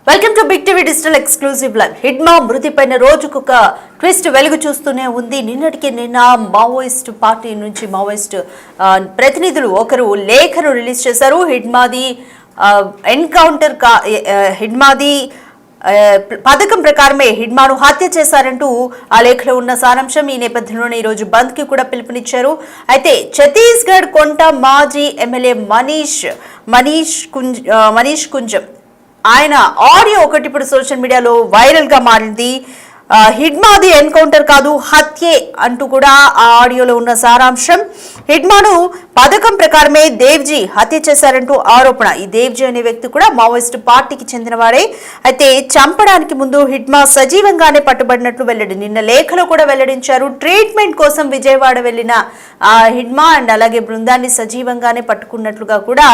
Welcome to big TV digital exclusive live. Hidma మృతిపైన రోజుకొక twist వెలుగు చూస్తూనే ఉంది. నిన్న మావోయిస్ట్ పార్టీ నుంచి మావోయిస్ట్ ప్రతినిధులు ఒకరు లేఖను రిలీజ్ చేశారు. హిడ్మాది ఎన్కౌంటర్ హిడ్మాది పథకం ప్రకారమే హిడ్మాను హత్య చేశారంటూ ఆ లేఖలో ఉన్న సారాంశం. ఈ నేపథ్యంలోనే ఈరోజు బంద్ కి కూడా పిలుపునిచ్చారు. అయితే ఛత్తీస్గఢ్ కొంట మాజీ ఎమ్మెల్యే మనీష్ కుంజం ఆయన ఆడియో ఒకటి ఇప్పుడు సోషల్ మీడియాలో వైరల్ గా మారింది. హిడ్మాది ఎన్కౌంటర్ కాదు హత్యే అంటూ కూడా ఆ ఆడియోలో ఉన్న సారాంశం. హిడ్మాను పథకం ప్రకారమే దేవ్జీ హత్య చేశారంటూ ఆరోపణ. ఈ దేవ్జీ అనే వ్యక్తి కూడా మావోయిస్ట్ పార్టీకి చెందినవాడే. అయితే చంపడానికి ముందు హిడ్మా సజీవంగానే పట్టుబడినట్లు వెల్లడి నిన్న లేఖలో కూడా వెల్లడించారు. ట్రీట్మెంట్ కోసం విజయవాడ వెళ్లిన హిడ్మా అండ్ అలాగే బృందాన్ని సజీవంగానే పట్టుకున్నట్లుగా కూడా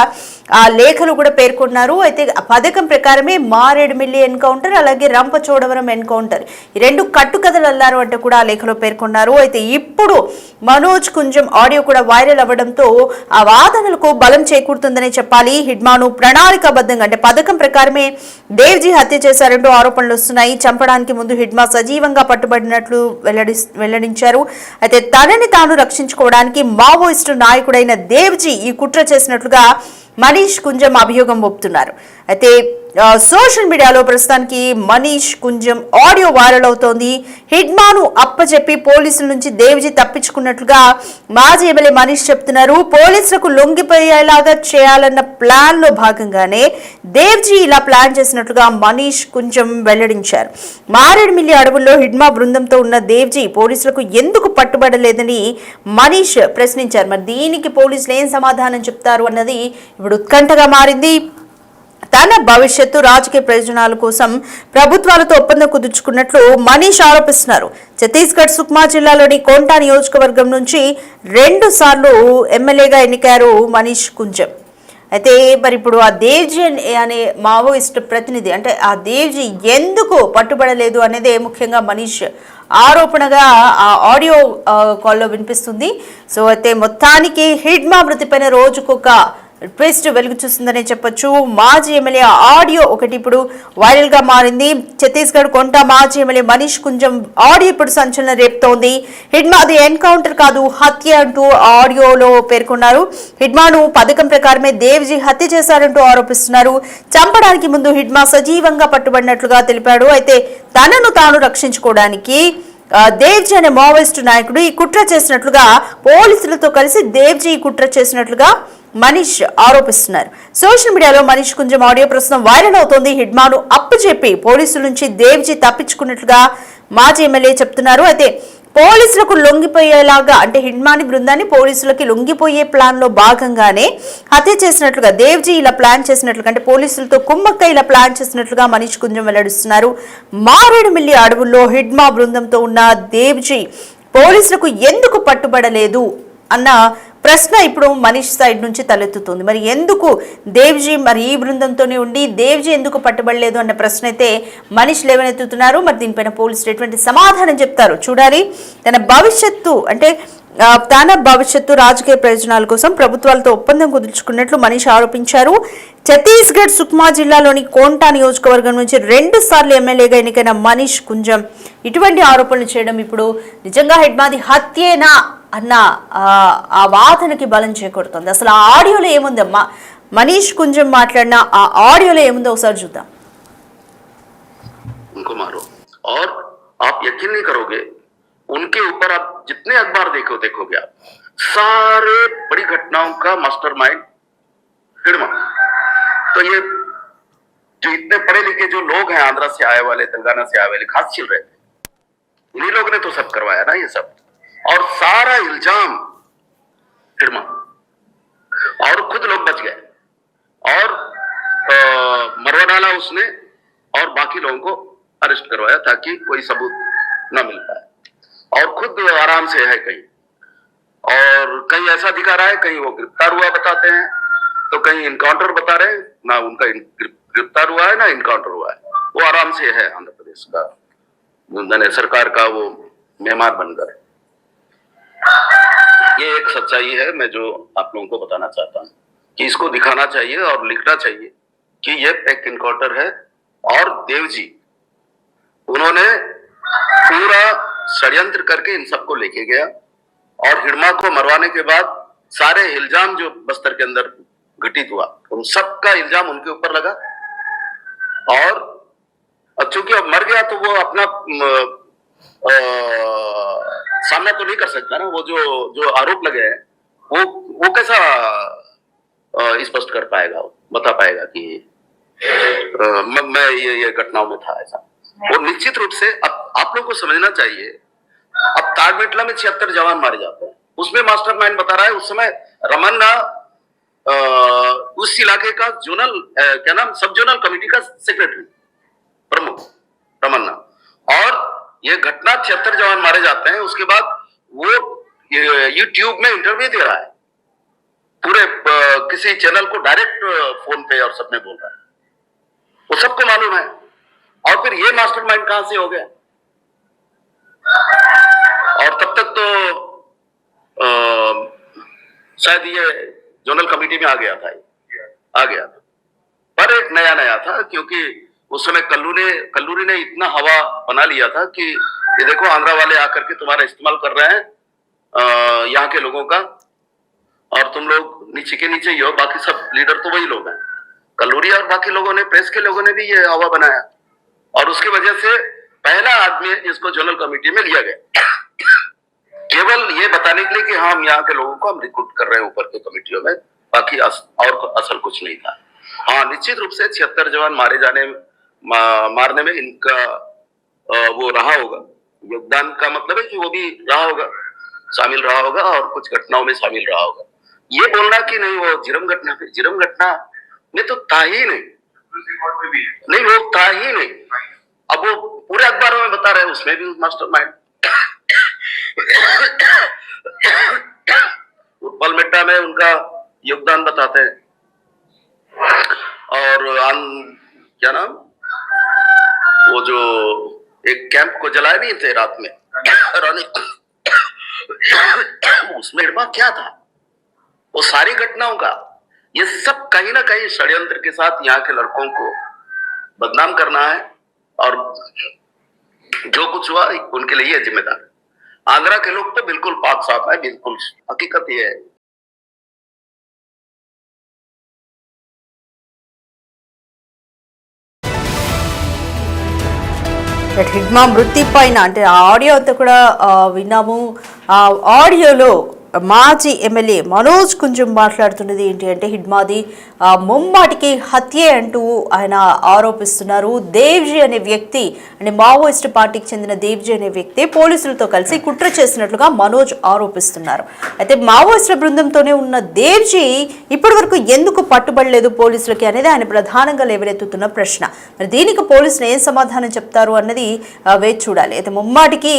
ఆ లేఖలు కూడా పేర్కొన్నారు. అయితే పథకం ప్రకారమే మారేడుమిల్లి ఎన్కౌంటర్ అలాగే రంపచోడవరం ఎన్కౌంటర్ ఈ రెండు కట్టుకథలు అల్లారు అంటే కూడా ఆ లేఖలో పేర్కొన్నారు. అయితే ఇప్పుడు మనోజ్ కుంజం ఆడియో కూడా వైరల్ అవ్వడంతో ఆ వాదనలకు బలం చేకూరుతుందనే చెప్పాలి. హిడ్మాను ప్రణాళికాబద్ధంగా అంటే పథకం ప్రకారమే దేవ్జీ హత్య చేశారంటూ ఆరోపణలు వస్తున్నాయి. చంపడానికి ముందు హిడ్మా సజీవంగా పట్టుబడినట్లు వెల్లడించారు. అయితే తనని తాను రక్షించుకోవడానికి మావోయిస్టు నాయకుడైన దేవ్జీ ఈ కుట్ర చేసినట్లుగా మనీష్ కుంజం అభియోగం మోపుతున్నారు. అయితే సోషల్ మీడియాలో ప్రస్తుతానికి మనీష్ కుంజం ఆడియో వైరల్ అవుతోంది. హిడ్మాను అప్పచెప్పి పోలీసుల నుంచి దేవ్జీ తప్పించుకున్నట్లుగా మాజీ ఎమ్మెల్యే మనీష్ చెప్తున్నారు. పోలీసులకు లొంగిపోయేలాగా చేయాలన్న ప్లాన్ లో భాగంగానే దేవ్జీ ఇలా ప్లాన్ చేసినట్లుగా మనీష్ కుంజం వెల్లడించారు. మారేడుమిల్లి అడవుల్లో హిడ్మా బృందంతో ఉన్న దేవ్జీ పోలీసులకు ఎందుకు పట్టుబడలేదని మనీష్ ప్రశ్నించారు. మరి దీనికి పోలీసులు ఏం సమాధానం చెప్తారు అన్నది ఇప్పుడు ఉత్కంఠగా మారింది. తన భవిష్యత్తు రాజకీయ ప్రయోజనాల కోసం ప్రభుత్వాలతో ఒప్పందం కుదుర్చుకున్నట్లు మనీష్ ఆరోపిస్తున్నారు. ఛత్తీస్గఢ్ సుక్మా జిల్లాలోని కోంటా నియోజకవర్గం నుంచి 2 సార్లు ఎమ్మెల్యేగా ఎన్నికారు మనీష్ కుంజం. అయితే మరి ఇప్పుడు ఆ దేవ్జీ అనే మావోయిస్ట్ ప్రతినిధి అంటే ఆ దేవ్జీ ఎందుకు పట్టుబడలేదు అనేదే ముఖ్యంగా మనీష్ ఆరోపణగా ఆ ఆడియో కాల్లో వినిపిస్తుంది. సో అయితే మొత్తానికి హిడ్మా మృతిపైన రోజుకొక ట్విస్ట్ వెలుగు చూస్తుందనే చెప్పొచ్చు. మాజీ ఎమ్మెల్యే ఆడియో ఒకటి ఇప్పుడు వైరల్ గా మారింది. ఛత్తీస్గఢ్ కొంట మాజీ ఎమ్మెల్యే మనీష్ కుంజం ఆడియో ఇప్పుడు సంచలనం రేపుతోంది. హిడ్మాది ఎన్కౌంటర్ కాదు హత్య అంటూ ఆడియోలో పేర్కొన్నారు. హిడ్మాను పథకం ప్రకారమే దేవ్జీ హత్య చేశారంటూ ఆరోపిస్తున్నారు. చంపడానికి ముందు హిడ్మా సజీవంగా పట్టుబడినట్లుగా తెలిపాడు. అయితే తనను తాను రక్షించుకోవడానికి దేవ్జీ అనే మావోయిస్టు నాయకుడు ఈ కుట్ర చేసినట్లుగా పోలీసులతో కలిసి దేవ్జీ ఈ కుట్ర చేసినట్లుగా మనీష్ ఆరోపిస్తున్నారు. సోషల్ మీడియాలో మనీష్ కుంజం ఆడియో ప్రస్తుతం వైరల్ అవుతోంది. హిడ్మాను అప్పచెప్పి పోలీసుల నుంచి దేవ్జీ తప్పించుకున్నట్లుగా మాజీ ఎమ్మెల్యే చెప్తున్నారు. అయితే పోలీసులకు లొంగిపోయేలాగా అంటే హిడ్మాని బృందాన్ని పోలీసులకి లొంగిపోయే ప్లాన్ లో భాగంగానే హత్య చేసినట్లుగా దేవ్జీ ఇలా ప్లాన్ చేసినట్లుగా అంటే పోలీసులతో కుమ్మక్క ఇలా ప్లాన్ చేసినట్లుగా మనీష్ కుంజం వెల్లడిస్తున్నారు. మారేడుమిల్లి అడవుల్లో హిడ్మా బృందంతో ఉన్న దేవ్జీ పోలీసులకు ఎందుకు పట్టుబడలేదు అన్న ప్రశ్న ఇప్పుడు మనీష్ సైడ్ నుంచి తలెత్తుతుంది. మరి ఎందుకు దేవ్జీ మరి ఈ బృందంతోనే ఉండి దేవ్జీ ఎందుకు పట్టుబడలేదు అన్న ప్రశ్న అయితే మనీష్ లేవనెత్తుతున్నారు. మరి దీనిపైన పోలీసులు ఎటువంటి సమాధానం చెప్తారు చూడాలి. తన భవిష్యత్తు రాజకీయ ప్రయోజనాల కోసం ప్రభుత్వాలతో ఒప్పందం కుదుర్చుకున్నట్లు మనీష్ ఆరోపించారు. ఛత్తీస్గఢ్ సుక్మా జిల్లాలోని కోంటా నియోజకవర్గం నుంచి 2 సార్లు ఎమ్మెల్యేగా ఎన్నికైన మనీష్ కుంజం ఇటువంటి ఆరోపణలు చేయడం ఇప్పుడు నిజంగా హిడ్మాది హత్యేనా అన్న ఆ వాదనకి బలం చేకూరుతుంది. అసలు ఆ ఆడియోలో ఏముందమ్మా మనీష్ కుంజం మాట్లాడిన ఆ ఆడియోలో ఏముందో ఒకసారి చూద్దాం. और आप यकीन नहीं करोगे उनके ऊपर आप जितने अखबार देखोगे आप सारे बड़ी घटनाओं का मास्टरमाइंड हिडमा। तो ये जो इतने पढ़े लिखे जो लोग हैं आंध्रा से आए वाले तेलंगाना से आए वाले खास चिल रहे थे इन्हीं लोग ने तो सब करवाया ना ये सब। और सारा इल्जाम हिडमा और खुद लोग बच गए और मरवा डाला उसने और बाकी लोगों को अरेस्ट करवाया ताकि कोई सबूत न मिल पाए और खुद आराम से है कहीं और कहीं ऐसा दिखा रहा है कहीं वो गिरफ्तार हुआ बताते हैं तो कहीं इनकाउंटर बता रहे हैं ना उनका गिरफ्तार हुआ है ना इनकाउंटर हुआ है। वो आराम से है आंध्र प्रदेश का सरकार का वो मेहमान बनकर। ये एक सच्चाई है मैं जो आप लोगों को बताना चाहता हूँ कि इसको दिखाना चाहिए और लिखना चाहिए कि ये एक इनकाउंटर है और देव जी, उन्होंने पूरा षड्यंत्र करके इन सबको लेके गया और हिडमा को मरवाने के बाद सारे इल्जाम जो बस्तर के अंदर घटित हुआ उन सबका इल्जाम उनके ऊपर लगा। और चूंकि अब मर गया तो वो अपना सामना तो नहीं कर सकता ना, वो जो आरोप लगे हैं वो कैसा स्पष्ट कर पाएगा, बता पाएगा कि मैं ये घटनाओं में था ऐसा। वो निश्चित रूप से अब आप लोग को समझना चाहिए, अब ताड़मेटला में 76 जवान मारे जाते हैं, उसमें मास्टरमाइंड बता रहा है उस समय रमन्ना उस इलाके का जोनल क्या नाम सब जोनल कमेटी का सेक्रेटरी प्रमुख रमन्ना, और ये घटना 76 जवान मारे जाते हैं। उसके बाद वो यूट्यूब में इंटरव्यू दे रहा है, पूरे किसी चैनल को डायरेक्ट फोन पे और सब में बोल रहा है, वो सबको मालूम है। और फिर ये मास्टरमाइंड कहां से हो गया? और तब तक तो शायद ये जोनल कमेटी में आ गया था, पर एक नया था, क्योंकि उस समय कल्लूरी ने इतना हवा बना लिया था कि ये देखो आंध्रा वाले आकर के तुम्हारा इस्तेमाल कर रहे हैं यहाँ के लोगों का, और तुम लोग नीचे के नीचे ही हो, बाकी सब लीडर तो वही लोग हैं। कल्लूरी और बाकी लोगों ने, प्रेस के लोगों ने भी ये हवा बनाया, और उसकी वजह से पहला आदमी जिसको जनरल कमेटी में लिया गया, केवल ये बताने के लिए कि हम यहाँ के लोगों को हम रिक्रूट कर रहे हैं ऊपर के कमेटियों में, बाकी और असल कुछ नहीं था। हाँ, निश्चित रूप से 76 जवान मारने में इनका वो रहा होगा, योगदान का मतलब है कि वो भी रहा होगा, शामिल रहा होगा और कुछ घटनाओं में शामिल रहा होगा। ये बोलना कि नहीं वो जिरम घटना में तो था ही नहीं, वो था ही नहीं। अब वो पूरे अखबारों में बता रहे हैं, उसमें भी मास्टरमाइंड पलमेट्टा में उनका योगदान बताते हैं, और क्या नाम वो जो एक कैंप को जलाए नहीं थे रात में उसमें क्या था, वो सारी घटनाओं का ये सब कहीं ना कहीं षड्यंत्र के साथ यहाँ के लड़कों को बदनाम करना है, और जो कुछ हुआ उनके लिए ये जिम्मेदार है। आंध्रा के लोग तो बिल्कुल पाक साफ है, बिल्कुल हकीकत ये है। హిడ్మా మృతి పైన అంటే ఆ ఆడియో అంతా కూడా విన్నాము. ఆ ఆడియోలో మాజీ ఎమ్మెల్యే మనోజ్ కుంజం మాట్లాడుతున్నది ఏంటి అంటే హిడ్మాది ముమ్మాటికి హత్యే అంటూ ఆయన ఆరోపిస్తున్నారు. దేవ్జీ అనే వ్యక్తి అంటే మావోయిస్ట్ పార్టీకి చెందిన దేవ్జీ అనే వ్యక్తి పోలీసులతో కలిసి కుట్ర చేసినట్లుగా మనోజ్ ఆరోపిస్తున్నారు. అయితే మావోయిస్టుల బృందంతోనే ఉన్న దేవ్జీ ఇప్పటి వరకు ఎందుకు పట్టుబడలేదు పోలీసులకి అనేది ఆయన ప్రధానంగా లేవనెత్తుతున్న ప్రశ్న. మరి దీనికి పోలీసులు ఏం సమాధానం చెప్తారు అన్నది వేచి చూడాలి. అయితే ముమ్మాటికి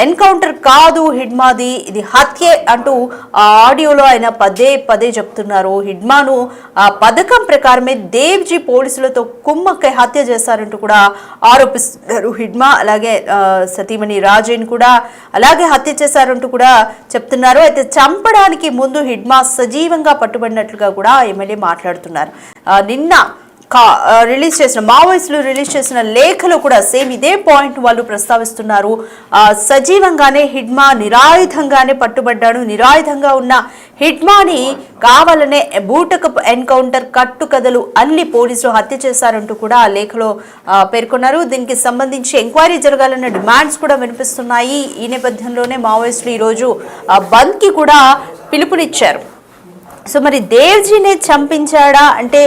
ఎన్కౌంటర్ కాదు హిడ్మాది, ఇది హత్యే అంటూ ఆ ఆడియోలో ఆయన పదే చెప్తున్నారు. హిడ్మాను ఆ పథకం ప్రకారమే దేవ్జీ పోలీసులతో కుమ్మక్కై హత్య చేశారంటూ కూడా ఆరోపిస్తున్నారు. హిడ్మా అలాగే సతీమణి రాజేన్ కూడా అలాగే హత్య చేశారంటూ కూడా చెప్తున్నారు. అయితే చంపడానికి ముందు హిడ్మా సజీవంగా పట్టుబడినట్లుగా కూడా ఎమ్మెల్యే మాట్లాడుతున్నారు. నిన్న రిలీజ్ చేసిన మావోయిస్టులు రిలీజ్ చేసిన లేఖలో కూడా సేమ్ ఇదే పాయింట్ వాళ్ళు ప్రస్తావిస్తున్నారు. సజీవంగానే హిడ్మా నిరాయుధంగానే పట్టుబడ్డాడు, నిరాయుధంగా ఉన్న హిడ్మాని కావాలనే బూటకపు ఎన్కౌంటర్ కట్టుకథలు అల్లి పోలీసులు హత్య చేశారంటూ కూడా ఆ లేఖలో పేర్కొన్నారు. దీనికి సంబంధించి ఎంక్వైరీ జరగాలన్న డిమాండ్స్ కూడా వినిపిస్తున్నాయి. ఈ నేపథ్యంలోనే మావోయిస్టులు ఈరోజు బంద్కి కూడా పిలుపునిచ్చారు. సో మరి దేవ్జీనే చంపించాడా అంటే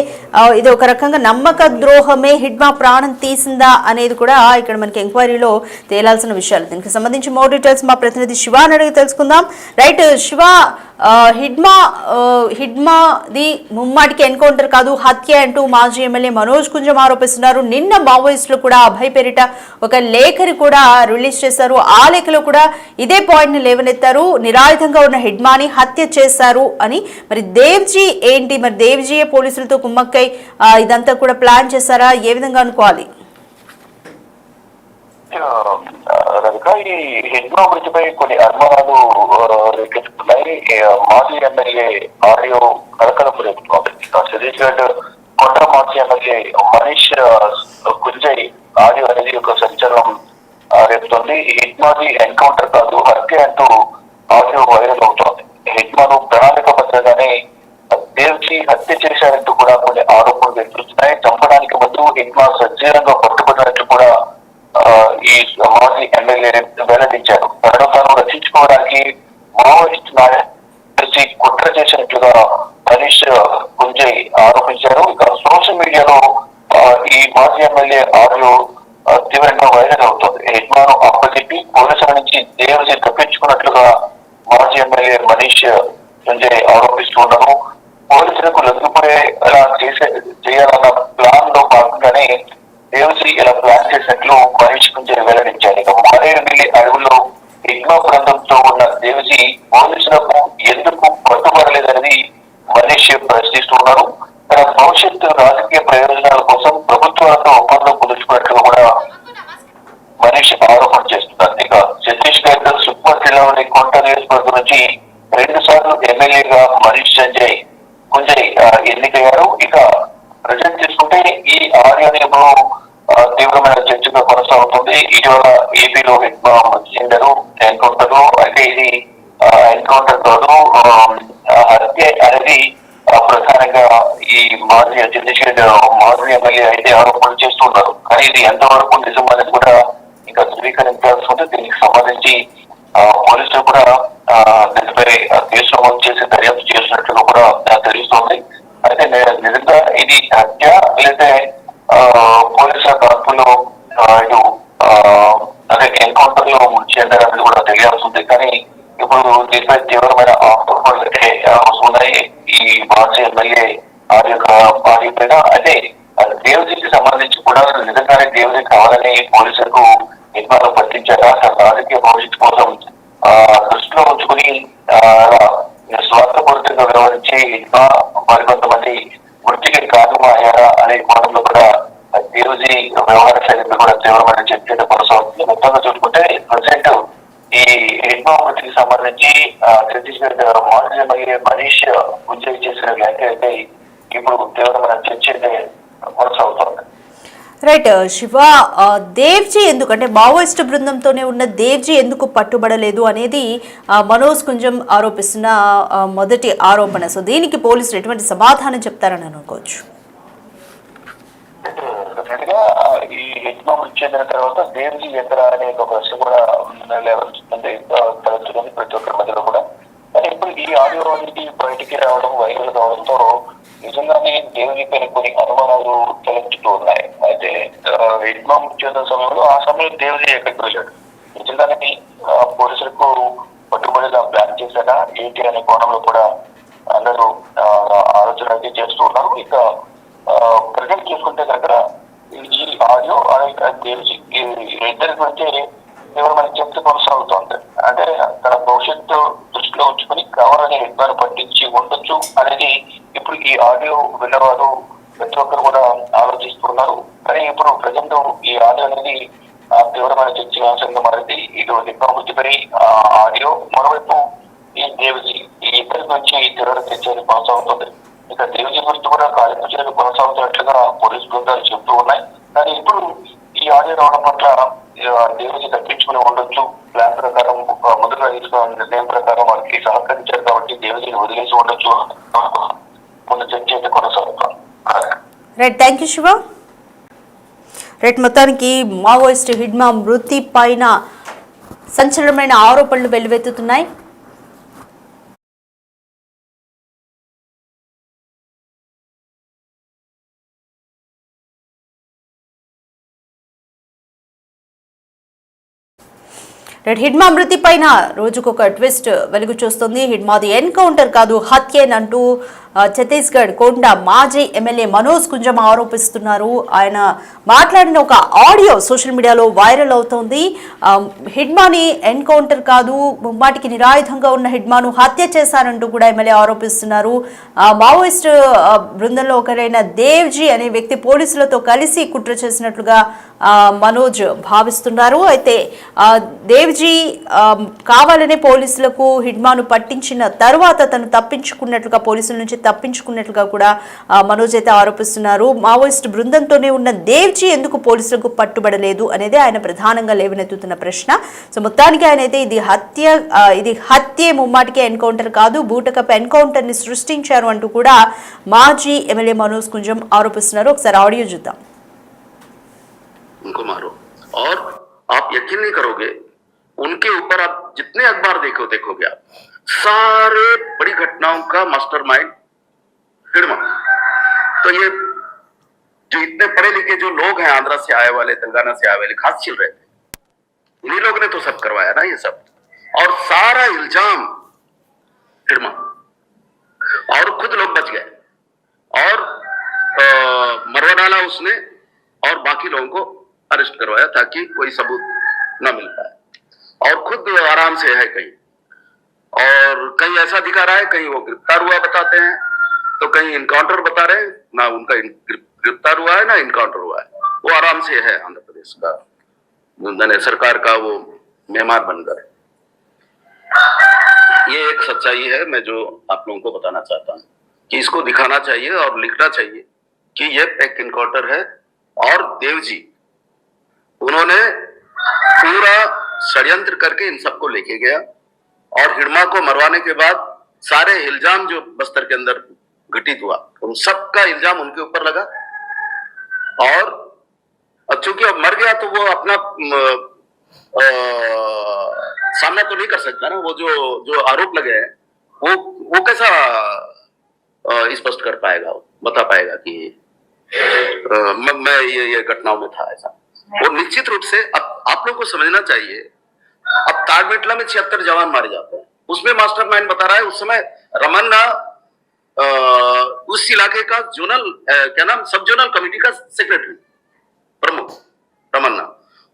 ఇది ఒక రకంగా నమ్మక ద్రోహమే హిడ్మా ప్రాణం తీసిందా అనేది కూడా ఇక్కడ మనకి ఎంక్వైరీలో తేలాల్సిన విషయాలు. దీనికి సంబంధించి మోర్ డీటెయిల్స్ మా ప్రతినిధి శివాని అడిగి తెలుసుకుందాం. రైట్ శివ, హిడ్మాది ముమ్మాటికి ఎన్కౌంటర్ కాదు హత్య అంటూ మాజీ ఎమ్మెల్యే మనోజ్ కుంజం ఆరోపిస్తున్నారు. నిన్న మావోయిస్టులు కూడా అభయ్ పేరిట ఒక లేఖని కూడా రిలీజ్ చేశారు. ఆ లేఖలో కూడా ఇదే పాయింట్ ని లేవనెత్తారు, నిరాయుధంగా ఉన్న హిడ్మాని హత్య చేశారు అని. మరి దేవ్జీ ఏంటి, మరి దేవ్జీయే పోలీసులతో కుమ్మక్కై ఇదంతా కూడా ప్లాన్ చేశారా, ఏ విధంగా అనుకోవాలి? రవిక, ఈ హిడ్మా మృతిపై కొన్ని అనుమానాలు రేకెత్తుతున్నాయి. మాజీ ఎమ్మెల్యే ఆడియో కలకలం రేపుతోంది. సతీష్ గఢ్ కొండ మాజీ ఎమ్మెల్యే మనీష్ కుంజయ్ ఆడియో అనేది ఒక సంచలనం రేపుతోంది. హిడ్మాది ఎన్కౌంటర్ కాదు హత్య అంటూ ఆడియో వైరల్ అవుతోంది. హిడ్మాను ప్రణాళికబద్ధంగానే దేవ్జీ హత్య చేశారంటూ కూడా కొన్ని ఆరోపణలు వినిపిస్తున్నాయి. చంపడానికి ముందు హిడ్మా సజీవంగా పట్టుబడినట్లు కూడా ఈ మాజీ ఎమ్మెల్యే వెల్లడించారు. తనను తాను రక్షించుకోవడానికి మావోయిస్ట్ నాయకుడికి కుట్ర చేసినట్లుగా మనీష్ కుంజయ్ ఆరోపించారు. ఇక సోషల్ మీడియాలో ఈ మాజీ ఎమ్మెల్యే ఆడియో తీవ్రంగా వైరల్ అవుతుంది. హిడ్మాను అప్పచెప్పి పోలీసుల నుంచి దేవజీ తప్పించుకున్నట్లుగా మాజీ ఎమ్మెల్యే మనీష్ కుంజయ్ ఆరోపిస్తుండడం, పోలీసులకు లొంగిపోయేలా చేయాలన్న ప్లాన్ లో భాగంగానే దేవజీ ఇలా ప్లాన్ చేసినట్లు మనీష్ కుంజయ్ వెల్లడించారు. ఇక మారేడుమిల్లి అడవుల్లో హిడ్మా బృందంతో ఉన్న దేవజీ పోలీసులకు ఎందుకు పట్టుబడలేదనేది మనీష్ ప్రశ్నిస్తున్నారు. తన భవిష్యత్తు రాజకీయ ప్రయోజనాల కోసం ప్రభుత్వాలతో ఒప్పందం కుదుర్చుకున్నట్లు కూడా మనీష్ ఆరోపణ చేస్తున్నారు. ఇక ఛత్తీస్గఢ్ సుక్మా జిల్లాలోని కొండ నియోజకవర్గం నుంచి 2 సార్లు ఎమ్మెల్యేగా మనీష్ కుంజయ్ ఎన్నికయ్యారు. ఇక ప్రజెంట్ తీసుకుంటే ఈ ఆడియో తీవ్రమైన చర్చగా కొనసాగుతుంది. ఇటీవల ఏపీలో హిడ్మా మృతి చెందారు ఎన్కౌంటర్. అయితే ఇది ఎన్కౌంటర్ కాదు హత్య అనేది ప్రధానంగా ఈ మాజీ ఛత్తీస్గఢ్ మాజీ ఎమ్మెల్యే అయితే ఆరోపణలు చేస్తున్నారు. కానీ ఇది ఎంతవరకు నిజం అనేది కూడా ఇంకా ధృవీకరించాల్సి ఉంది. దీనికి సంబంధించి పోలీసులు కూడా దీనిపై కేసు నమోదు చేసి దర్యాప్తు చేసినట్లుగా కూడా తెలుస్తోంది. అయితే నిజంగా ఇది హత్య లేదంటే పోలీసుల కాల్పులో ఇటు అదే ఎన్కౌంటర్ లో మృతి చెందారనేది కూడా తెలియాల్సి ఉంది. కానీ ఇప్పుడు దీనిపై తీవ్రమైన ఆరోపణలు అయితే వస్తున్నాయి ఈ మాజీ ఎమ్మెల్యే ఆడియో పైన. అయితే దేవజీకి సంబంధించి కూడా నిజంగానే దేవజీ కావాలని పోలీసులకు నిర్మాణం పట్టించారా, రాజకీయ భవిష్యత్తు కోసం దృష్టిలో ఉంచుకుని స్వార్థపూరితంగా వ్యవహరించి ఇంకా మరికొంతమంది మృతికి కారణమయ్యారా అనే కోణంలో కూడా దేవజీ వ్యవహార శైలిపై కూడా తీవ్రమైన చర్చ కొనసాగుతుంది. మొత్తంగా చూసుకుంటే ప్రజెంట్ ఈ హిడ్మా మృతికి సంబంధించి ఛత్తీస్గఢ్ మాజీ ఎమ్మెల్యే మనీష్ కుంజయ్ చేసిన వ్యాఖ్య అయితే ఇప్పుడు తీవ్రమైన చర్చ అయితే కొనసాగుతోంది. రైట్ శివ, దేవ్జీ ఎందుకంటే మావోయిస్ట్ బృందంతోనే ఉన్న దేవ్జీ ఎందుకు పట్టుబడలేదు అనేది మనోజ్ కుంజం ఆరోపిస్తున్న మొదటి ఆరోపణ. సో దీనికి పోలీసులు ఎటువంటి సమాధానం చెప్తారని అనుకోవచ్చు? ఈ హిడ్మా మృతి చెందిన తర్వాత దేవ్జీ ఎక్కడ అనే ఒక ప్రశ్న కూడా లేవనుంది తలెత్తుతుంది ప్రతి ఒక్కరి మధ్యలో కూడా. కానీ ఇప్పుడు ఈ ఆడియో అనేది బయటికి రావడం వైరల్ కావడంతో నిజంగానే దేవ్జీ పైన కొన్ని అనుమానాలు తలెత్తుతూ ఉన్నాయి. అయితే హిడ్మా మృతి చెందిన సమయంలో ఆ సమయంలో దేవ్జీ ఎక్కడికి వెళ్ళాడు, నిజంగానే పోలీసులకు పట్టుబడిగా ప్లాన్ చేశాడా ఏంటి అనే కోణంలో కూడా అందరూ ఆలోచన అయితే చేస్తూ ఉన్నారు. ఇక ప్రజెంట్ చూసుకుంటే దగ్గర ఈ ఆడియో దేవ్జీ ఇద్దరికి వచ్చే తీవ్రమైన చర్చ కొనసాగుతోంది. అంటే తన భవిష్యత్తు దృష్టిలో ఉంచుకుని కావాలని హిడ్మాను పట్టించి ఉండొచ్చు అనేది ఇప్పుడు ఈ ఆడియో విన్నవారు ప్రతి ఒక్కరు కూడా ఆలోచిస్తున్నారు. కానీ ఇప్పుడు ప్రజెంట్ ఈ ఆడియో అనేది తీవ్రమైన చర్చగా మారింది. ఇటు హిడ్మా మృతిపై ఆడియో, మరోవైపు ఈ దేవ్జీ ఈ ఇద్దరి నుంచి తీవ్ర చర్చ కొనసాగుతుంది. ఇక దేవ్జీ గురించి కూడా కాలింపు చర్యలు కొనసాగుతున్నట్లుగా పోలీసు బృందాలు చెబుతూ ఉన్నాయి. కానీ ఇప్పుడు ఈ ఆడియో రావడం పట్ల దేవ్జీ తప్పించుకుని ఉండొచ్చు, ప్లాన్ ప్రకారం ముందుగా తీసుకున్న నిర్ణయం ప్రకారం వారికి సహకరించారు కాబట్టి దేవ్జీని వదిలేసి ఉండొచ్చు ముందు చర్చ అయితే కొనసాగుతాం. Right, thank you Siva. Right, మొత్తానికి మావోయిస్ట్ హిడ్మా మృతి పైన సంచలనమైన ఆరోపణలు వెల్లువెత్తుతున్నాయి. హిడ్మా మృతి పైన రోజుకొక ట్విస్ట్ వెలుగు చూస్తుంది. హిడ్మాది ఎన్కౌంటర్ కాదు హత్యేనంటూ ఛత్తీస్గఢ్ కొండ మాజీ ఎమ్మెల్యే మనోజ్ కుంజం ఆరోపిస్తున్నారు. ఆయన మాట్లాడిన ఒక ఆడియో సోషల్ మీడియాలో వైరల్ అవుతోంది. హిడ్మాని ఎన్కౌంటర్ కాదు, ముమ్మాటికి నిరాయుధంగా ఉన్న హిడ్మాను హత్య చేశారంటూ కూడా ఎమ్మెల్యే ఆరోపిస్తున్నారు. మావోయిస్ట్ బృందంలో ఒకరైన దేవ్జీ అనే వ్యక్తి పోలీసులతో కలిసి కుట్ర చేసినట్లుగా మనోజ్ భావిస్తున్నారు. అయితే దేవ్జీ కావాలనే పోలీసులకు హిడ్మాను పట్టించిన తరువాత తను తప్పించుకున్నట్లుగా పోలీసుల నుంచి తప్పించుకున్నట్లుగా కూడా మనోజ్ అయితే ఆరోపిస్తున్నారు. మావోయిస్ట్ బృందంతోనే ఉన్న దేవ్జీ ఎందుకు పోలీసులకు పట్టుబడలేదు అనేది ఆయన ప్రధానంగా లేవనెత్తుతున్న ప్రశ్న. సో మొత్తానికి ఆయన అయితే ఇది హత్యే, ముమ్మాటికి ఎన్కౌంటర్ కాదు, బూటకప్ ఎన్కౌంటర్ ని సృష్టించారు అంటూ కూడా మాజీ ఎమ్మెల్యే మనోజ్ కుంజం ఆరోపిస్తున్నారు. ఒకసారి ఆడియో చూద్దాం. उनको मारो और आप यकीन नहीं करोगे, उनके ऊपर आप जितने अखबार देखोगे आप, सारे बड़ी घटनाओं का मास्टरमाइंड हिडमा। तो ये जो इतने पढ़े लिखे जो लोग हैं, आंध्रा से आए वाले, तेलंगाना से आए वाले, खास चिल रहे थे, उन्हीं लोग ने तो सब करवाया ना ये सब, और सारा इल्जाम हिडमा, और खुद लोग बच गए और मरवा डाला उसने और बाकी लोगों को अरेस्ट करवाया ताकि कोई सबूत न मिल पाए, और खुद आराम से है कहीं, और कहीं ऐसा दिखा रहा है, कहीं वो गिरफ्तार हुआ बताते हैं, तो कहीं इनकाउंटर बता रहे हैं, ना उनका गिरफ्तार हुआ है ना इनकाउंटर हुआ है, वो आराम से है आंध्र प्रदेश का सरकार का वो मेहमान बनकर। ये एक सच्चाई है मैं जो आप लोगों को बताना चाहता हूँ कि इसको दिखाना चाहिए और लिखना चाहिए कि ये फेक इनकाउंटर है, और देवजी उन्होंने पूरा षड्यंत्र करके इन सबको लेके गया, और हिडमा को मरवाने के बाद सारे इल्जाम जो बस्तर के अंदर घटित हुआ उन सबका इल्जाम उनके ऊपर लगा, और चूंकि अब मर गया तो वो अपना सामना तो नहीं कर सकता ना, वो जो आरोप लगे हैं वो कैसा स्पष्ट कर पाएगा, बता पाएगा कि मैं ये घटनाओं में था ऐसा। वो निश्चित रूप से अब आप लोग को समझना चाहिए, अब ताड़मेटला में 76 जवान मारे जाते हैं, उसमें मास्टरमाइंड बता रहा है उस समय रमन्ना उस इलाके का जोनल क्या नाम सब जोनल कमेटी का सेक्रेटरी प्रमुख रमन्ना,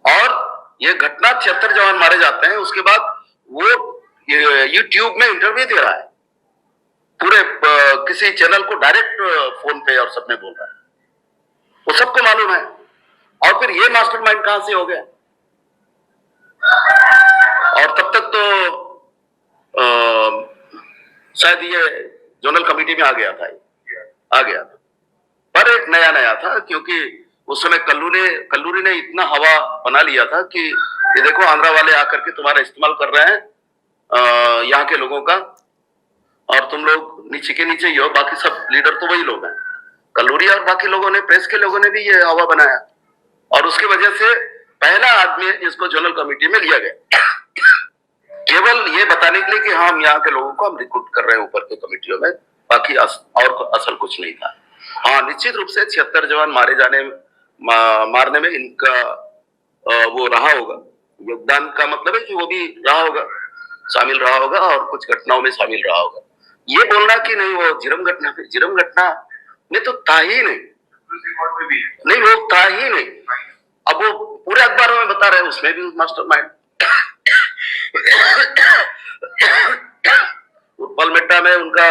और ये घटना 76 जवान मारे जाते हैं, उसके बाद वो यूट्यूब में इंटरव्यू दे रहा है, पूरे किसी चैनल को डायरेक्ट फोन पे और सब में बोल रहा है, वो सबको मालूम है, और फिर ये मास्टरमाइंड कहां से हो गया, और तब तक तो शायद ये जोनल कमेटी में आ गया था, पर एक नया था, क्योंकि उस समय कल्लूरी ने इतना हवा बना लिया था कि ये देखो आंध्रा वाले आकर के तुम्हारा इस्तेमाल कर रहे हैं यहाँ के लोगों का, और तुम लोग नीचे के नीचे ही हो, बाकी सब लीडर तो वही लोग हैं। कल्लूरी और बाकी लोगों ने, प्रेस के लोगों ने भी ये हवा बनाया, और उसकी वजह से पहला आदमी इसको जनरल कमेटी में लिया गया, केवल ये बताने के लिए कि हम यहाँ के लोगों को हम रिक्रूट कर रहे हैं ऊपर के कमेटियों में, बाकी और असल कुछ नहीं था। हाँ, निश्चित रूप से 76 जवान मारने में इनका वो रहा होगा, योगदान का मतलब है कि वो भी रहा होगा, शामिल रहा होगा, और कुछ घटनाओं में शामिल रहा होगा। ये बोलना कि नहीं वो जिरम घटना में तो था ही नहीं, वो था ही नहीं। अब वो पूरे अखबारों में बता रहे हैं, उसमें भी मास्टरमाइंड पलमेट्टा में उनका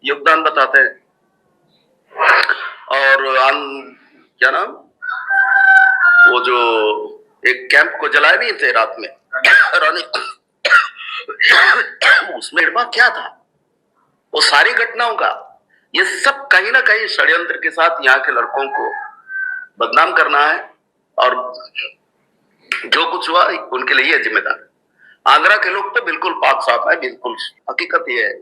योगदान बताते हैं, और क्या नाम वो जो एक कैंप को जलाए नहीं थे रात में उसमें हिडमा क्या था, वो सारी घटनाओं का ये सब कहीं ना कहीं षड्यंत्र के साथ यहाँ के लड़कों को बदनाम करना है, और जो कुछ हुआ उनके लिए ये जिम्मेदार है। आंध्रा के लोग तो बिल्कुल पाक साफ है, बिल्कुल हकीकत ये है।